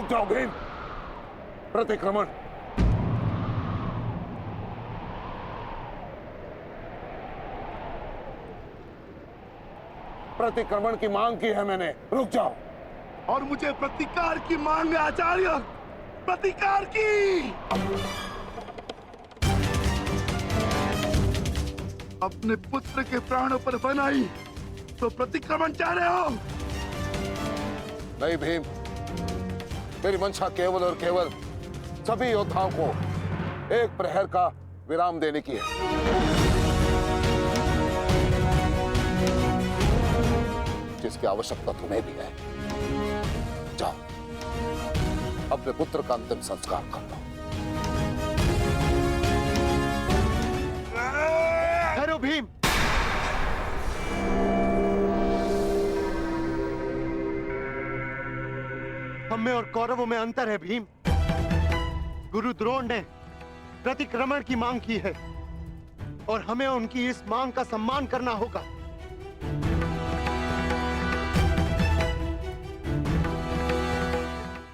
रुक जाओ भीम। प्रतिक्रमण। प्रतिक्रमण की मांग की है मैंने, रुक जाओ। और मुझे प्रतिकार की मांग है आचार्य, प्रतिकार की। अपने पुत्र के प्राणों पर बनाई तो प्रतिक्रमण चाह रहे हो? नहीं भीम, मेरी मंशा केवल और केवल सभी योद्धाओं को एक प्रहर का विराम देने की है। जिसकी आवश्यकता तुम्हें भी है। जाओ, अपने पुत्र का अंतिम संस्कार कर लो। ठहरो भीम। हम में और कौरवों में अंतर है भीम। गुरु द्रोण ने प्रतिक्रमण की मांग की है और हमें उनकी इस मांग का सम्मान करना होगा।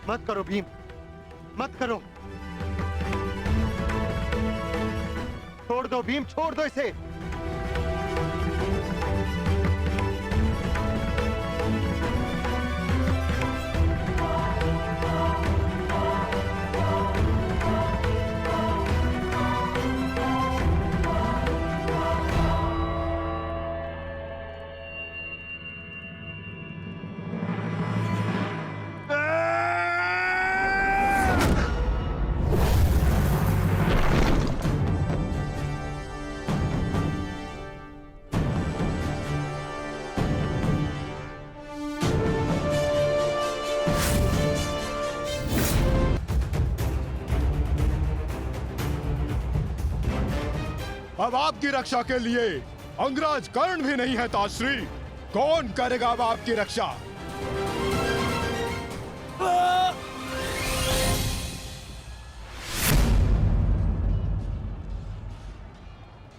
मत करो भीम, मत करो। छोड़ दो भीम, छोड़ दो इसे। अब आपकी रक्षा के लिए अंगराज कर्ण भी नहीं है ताश्री। कौन करेगा अब आपकी रक्षा?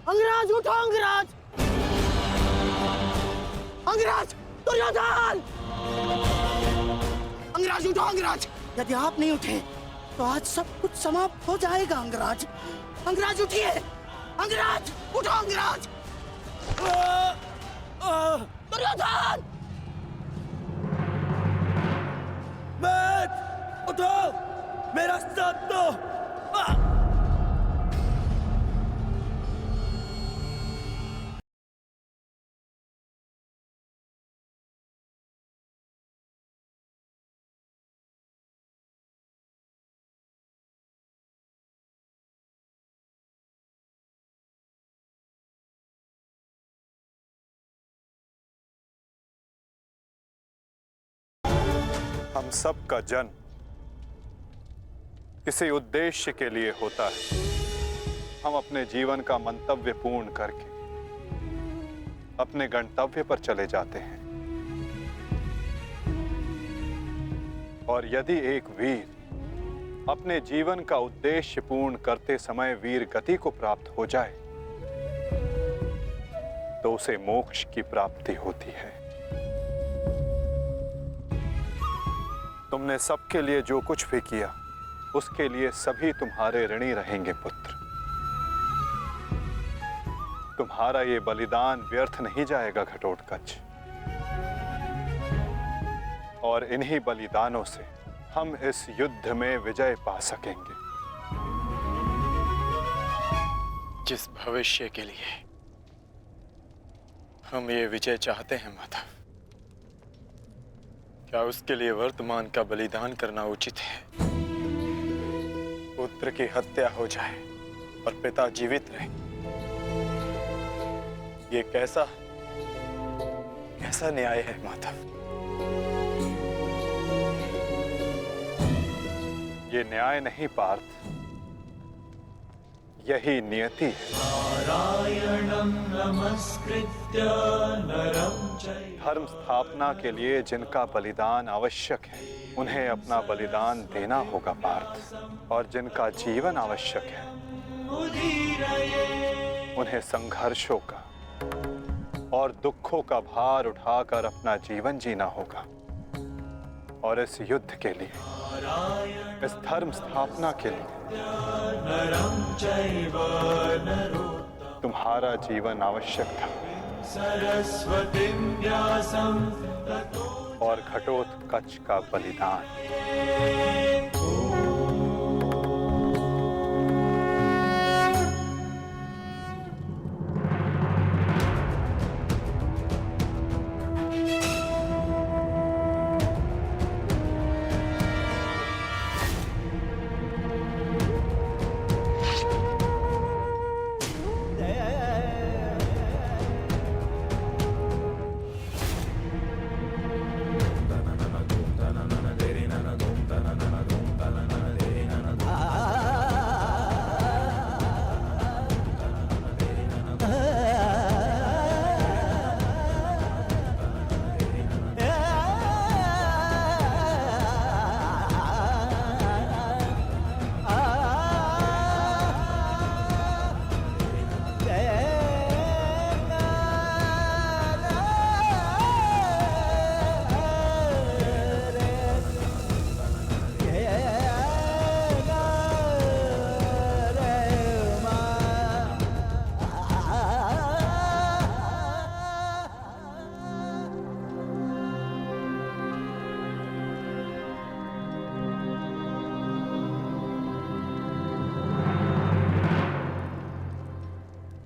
अंगराज उठो, अंगराज! अंगराज, दुर्योधन! अंगराज उठो, अंगराज! यदि आप नहीं उठे तो आज सब कुछ समाप्त हो जाएगा। अंगराज, अंगराज उठिए! अंगराज उठो, अंगराज! दुर्योधन! मत उठो, मेरा साथ दो। हम सब का जन्म किसी उद्देश्य के लिए होता है। हम अपने जीवन का मंतव्य पूर्ण करके अपने गंतव्य पर चले जाते हैं। और यदि एक वीर अपने जीवन का उद्देश्य पूर्ण करते समय वीर गति को प्राप्त हो जाए तो उसे मोक्ष की प्राप्ति होती है। तुमने सबके लिए जो कुछ भी किया उसके लिए सभी तुम्हारे ऋणी रहेंगे पुत्र। तुम्हारा ये बलिदान व्यर्थ नहीं जाएगा घटोत्कच। और इन्हीं बलिदानों से हम इस युद्ध में विजय पा सकेंगे। जिस भविष्य के लिए हम ये विजय चाहते हैं माधव, क्या उसके लिए वर्तमान का बलिदान करना उचित है? पुत्र की हत्या हो जाए और पिता जीवित रहे, ये कैसा न्याय है माधव? ये न्याय नहीं पार्थ, यही नियति है। नारायणं नमस्कृत्य नरं चैव धर्म स्थापना के लिए जिनका बलिदान आवश्यक है उन्हें अपना बलिदान देना होगा पार्थ। और जिनका जीवन आवश्यक है उन्हें संघर्षों का और दुखों का भार उठाकर अपना जीवन जीना होगा। और इस युद्ध के लिए इस धर्म स्थापना के लिए नरं चैव नरोत्तमं तुम्हारा जीवन आवश्यक था सरस्वतीं व्यासं ततो और घटोत्कच का बलिदान।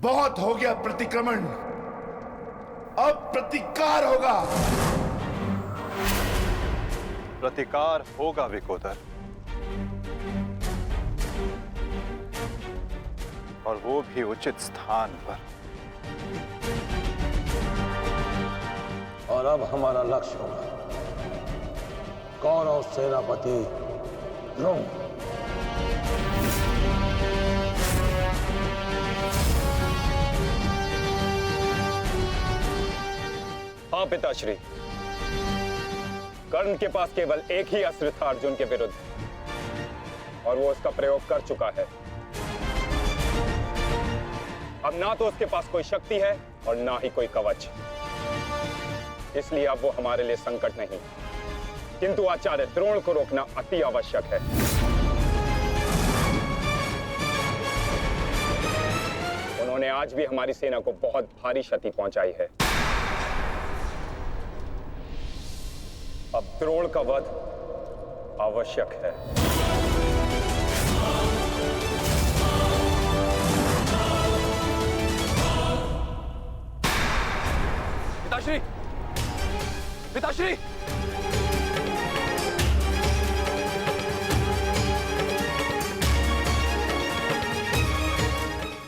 बहुत हो गया प्रतिक्रमण, अब प्रतिकार होगा। प्रतिकार होगा विकोदर, और वो भी उचित स्थान पर। और अब हमारा लक्ष्य होगा कौरव सेनापति द्रोण। हाँ पिताश्री, कर्ण के पास केवल एक ही अस्त्र था अर्जुन के विरुद्ध, और वो उसका प्रयोग कर चुका है। अब ना तो उसके पास कोई शक्ति है और ना ही कोई कवच, इसलिए अब वो हमारे लिए संकट नहीं, किंतु आचार्य द्रोण को रोकना अति आवश्यक है। उन्होंने आज भी हमारी सेना को बहुत भारी क्षति पहुंचाई है। अब द्रोण का वध आवश्यक है। पिताश्री, पिताश्री,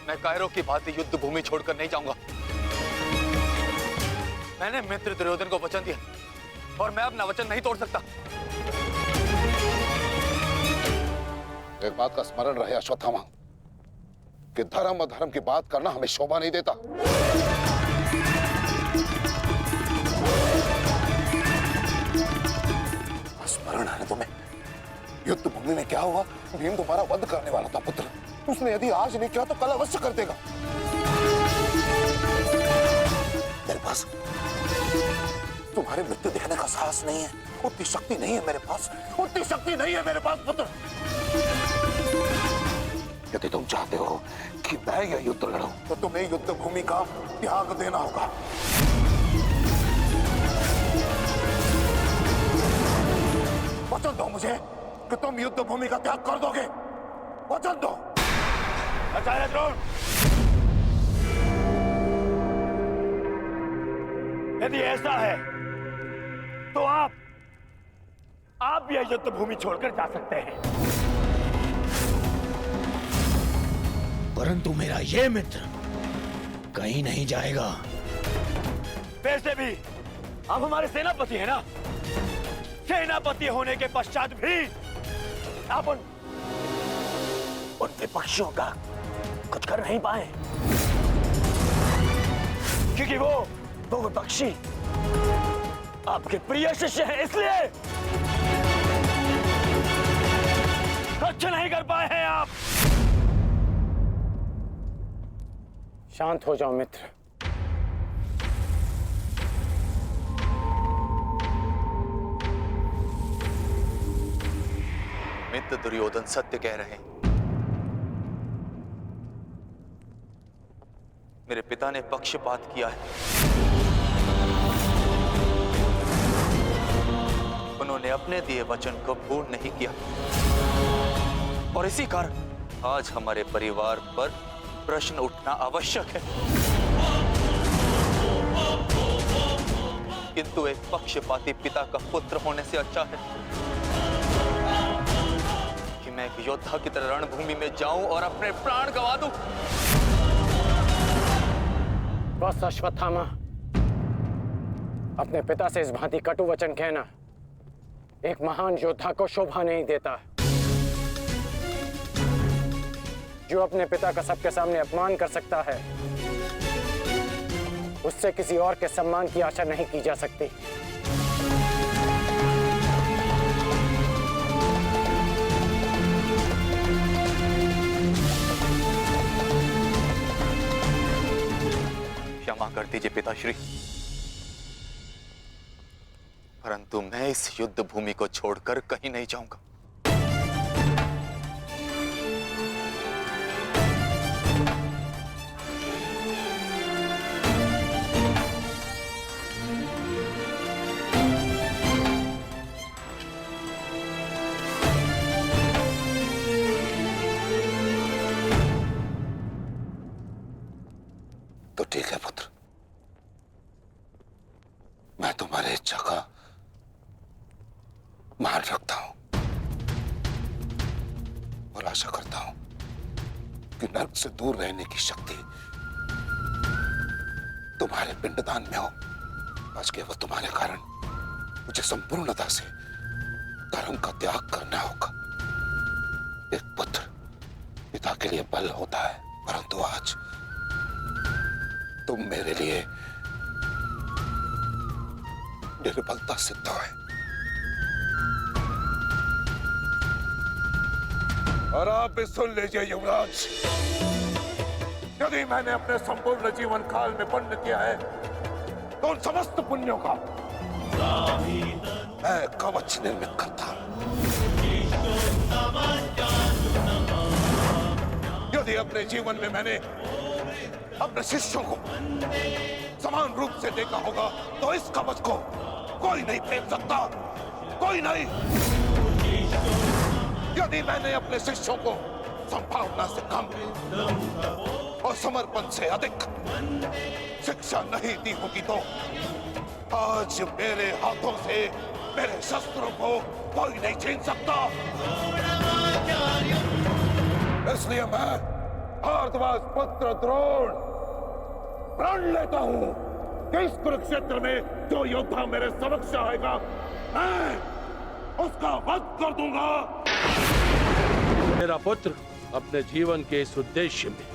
मैं कायरों की भांति युद्ध भूमि छोड़कर नहीं जाऊंगा। मैंने मित्र दुर्योधन को वचन दिया और मैं अपना वचन नहीं तोड़ सकता। एक बात का स्मरण रहे अश्वत्थामा, कि धर्म और धर्म की बात करना हमें शोभा नहीं देता। स्मरण है तुम्हें युद्ध भूमि में क्या हुआ? भीम तुम्हारा वध करने वाला था पुत्र। उसने यदि आज नहीं किया तो कल अवश्य कर देगा। मेरे पास तुम्हारे मृत्यु देखने का साहस नहीं है, उतनी शक्ति नहीं है मेरे पास, उतनी शक्ति नहीं है मेरे पास पुत्र। यदि तुम चाहते हो कि मैं यह युद्ध लड़ूं, तो तुम्हें युद्ध भूमि का त्याग देना होगा। वचन दो मुझे कि तुम युद्ध भूमि का त्याग कर दोगे। वचन दो। आचार्य द्रोण, यदि ऐसा है तो आप यह युद्ध भूमि छोड़कर जा सकते हैं, परंतु मेरा ये मित्र कहीं नहीं जाएगा। वैसे भी आप हमारे सेनापति हैं ना। सेनापति होने के पश्चात भी आप उन विपक्षियों का कुछ कर नहीं पाए, क्योंकि वो विपक्षी आपके प्रिय शिष्य हैं, इसलिए कुछ नहीं कर पाए हैं आप। शांत हो जाओ मित्र। मित्र दुर्योधन सत्य कह रहे हैं। मेरे पिता ने पक्षपात किया है। उन्होंने अपने दिए वचन को पूर्ण नहीं किया और इसी कारण आज हमारे परिवार पर प्रश्न उठना आवश्यक है। किंतु एक पक्षपाती पिता का पुत्र होने से अच्छा है कि मैं एक योद्धा की तरह रणभूमि में जाऊं और अपने प्राण गंवा दूं। बस अश्वत्थामा, अपने पिता से इस भांति कटु वचन कहना एक महान योद्धा को शोभा नहीं देता। जो अपने पिता का सबके सामने अपमान कर सकता है, उससे किसी और के सम्मान की आशा नहीं की जा सकती। क्षमा कर दीजिए पिताश्री, परंतु मैं इस युद्ध भूमि को छोड़कर कहीं नहीं जाऊंगा। तो ठीक है पुत्र, मैं तुम्हारे इच्छा का मान रखता हूं और आशा करता हूं कि नर्क से दूर रहने की शक्ति तुम्हारे पिंडदान में हो। आज केवल तुम्हारे कारण मुझे संपूर्णता से धर्म का त्याग करना होगा। एक पुत्र पिता के लिए बल होता है, परंतु आज तुम मेरे लिए निर्बलता सिद्ध है। और आप भी सुन लीजिए युवराज, यदि मैंने अपने संपूर्ण जीवन काल में पुण्य किया है तो उन समस्त पुण्यों का मैं कवच निर्मित करता। यदि अपने जीवन में मैंने अपने शिष्यों को समान रूप से देखा होगा तो इस कवच को कोई नहीं फेंक सकता, कोई नहीं। यदि मैंने अपने शिष्यों को संभावना से कम और समर्पण से अधिक शिक्षा नहीं दी होगी तो आज मेरे हाथों से मेरे शस्त्रों को कोई नहीं छीन सकता। इसलिए मैं भारद्वाज पुत्र द्रोण प्रण लेता हूं कि इस कुरुक्षेत्र में जो योद्धा मेरे समक्ष आएगा मैं उसका वध कर दूंगा। मेरा पुत्र अपने जीवन के इस उद्देश्य में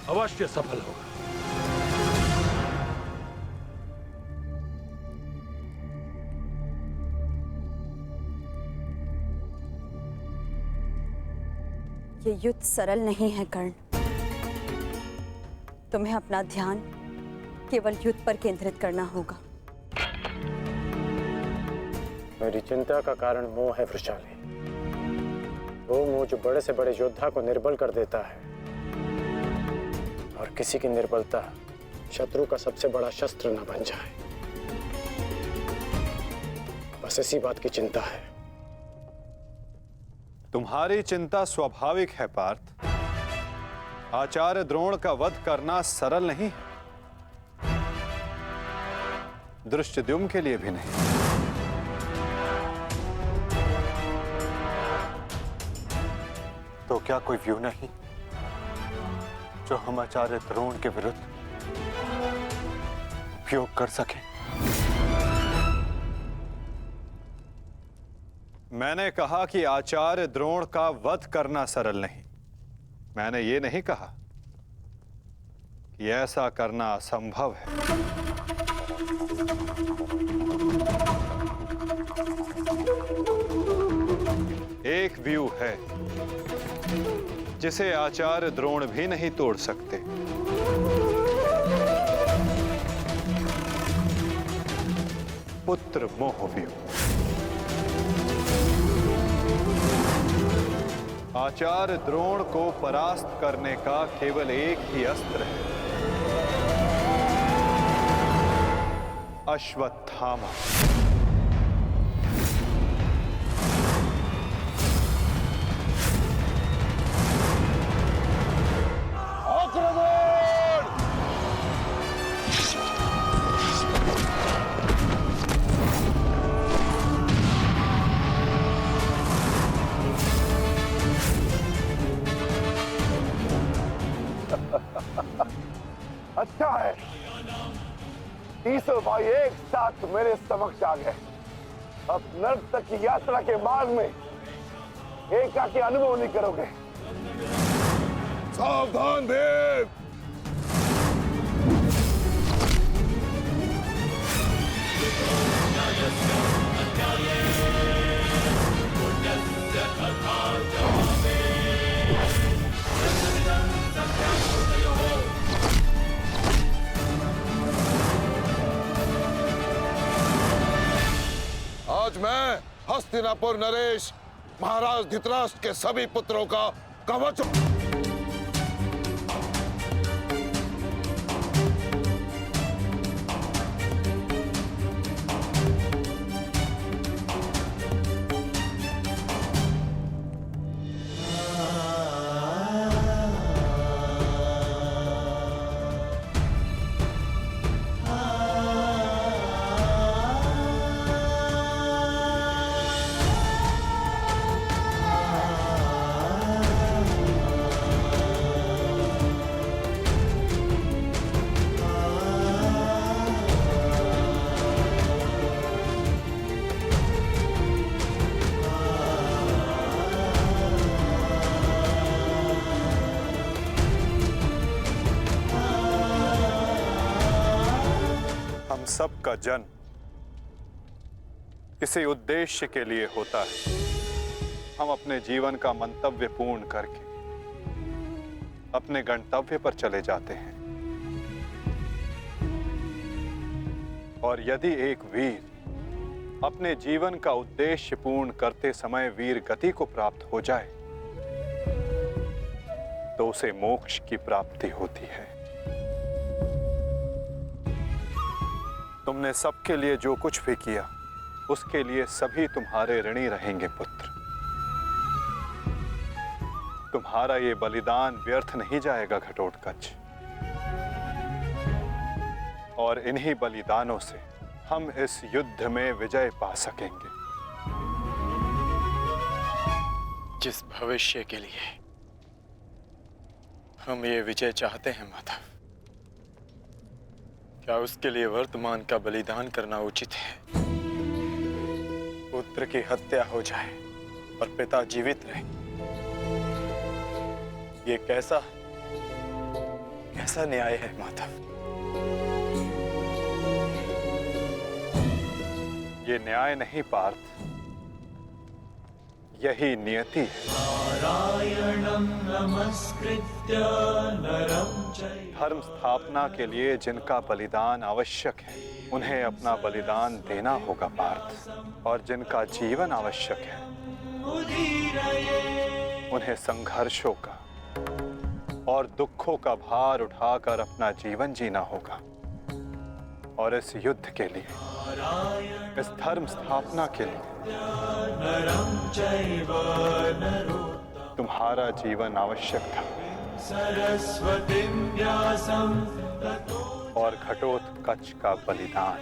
अवश्य सफल होगा। ये युद्ध सरल नहीं है कर्ण। तुम्हें अपना ध्यान केवल युद्ध पर केंद्रित करना होगा। मेरी चिंता का कारण मोह है वृषाली। वो मोह जो बड़े से बड़े योद्धा को निर्बल कर देता है और किसी की निर्बलता शत्रु का सबसे बड़ा शस्त्र न बन जाए। बस इसी बात की चिंता है। तुम्हारी चिंता स्वाभाविक है पार्थ। आचार्य द्रोण का वध करना सरल नहीं, धृष्टद्युम्न के लिए भी नहीं। तो क्या कोई व्यू नहीं जो हम आचार्य द्रोण के विरुद्ध उपयोग कर सके? मैंने कहा कि आचार्य द्रोण का वध करना सरल नहीं। मैंने ये नहीं कहा कि ऐसा करना असंभव है। एक व्यू है जिसे आचार्य द्रोण भी नहीं तोड़ सकते। पुत्र मोह व्यू। आचार्य द्रोण को परास्त करने का केवल एक ही अस्त्र है, अश्वत्थामा। अच्छा है, तीसों भाई एक साथ मेरे समक्ष आ गए। अब नर्क तक की यात्रा के मार्ग में एकाकी अनुभव नहीं करोगे। सावधान देव। आज मैं हस्तिनापुर नरेश महाराज धृतराष्ट्र के सभी पुत्रों का कवच सबका जन्म किसी उद्देश्य के लिए होता है। हम अपने जीवन का मंतव्य पूर्ण करके अपने गंतव्य पर चले जाते हैं। और यदि एक वीर अपने जीवन का उद्देश्य पूर्ण करते समय वीर गति को प्राप्त हो जाए तो उसे मोक्ष की प्राप्ति होती है। तुमने सबके लिए जो कुछ भी किया उसके लिए सभी तुम्हारे ऋणी रहेंगे पुत्र। तुम्हारा ये बलिदान व्यर्थ नहीं जाएगा घटोत्कच। और इन्हीं बलिदानों से हम इस युद्ध में विजय पा सकेंगे। जिस भविष्य के लिए हम ये विजय चाहते हैं माधव, क्या उसके लिए वर्तमान का बलिदान करना उचित है? पुत्र की हत्या हो जाए और पिता जीवित रहे, ये कैसा न्याय है माधव? ये न्याय नहीं पार्थ, यही नियति है। नारायणं नमस्कृत्य नरं चैव धर्म स्थापना के लिए जिनका बलिदान आवश्यक है उन्हें अपना बलिदान देना होगा पार्थ। और जिनका जीवन आवश्यक है उन्हें संघर्षों का और दुखों का भार उठाकर अपना जीवन जीना होगा। और इस युद्ध के लिए, इस धर्म स्थापना के लिए नरं चैव नरोत्तमं तुम्हारा जीवन आवश्यक था। सरस्वतीं व्यासं ततो और घटोत्कच का बलिदान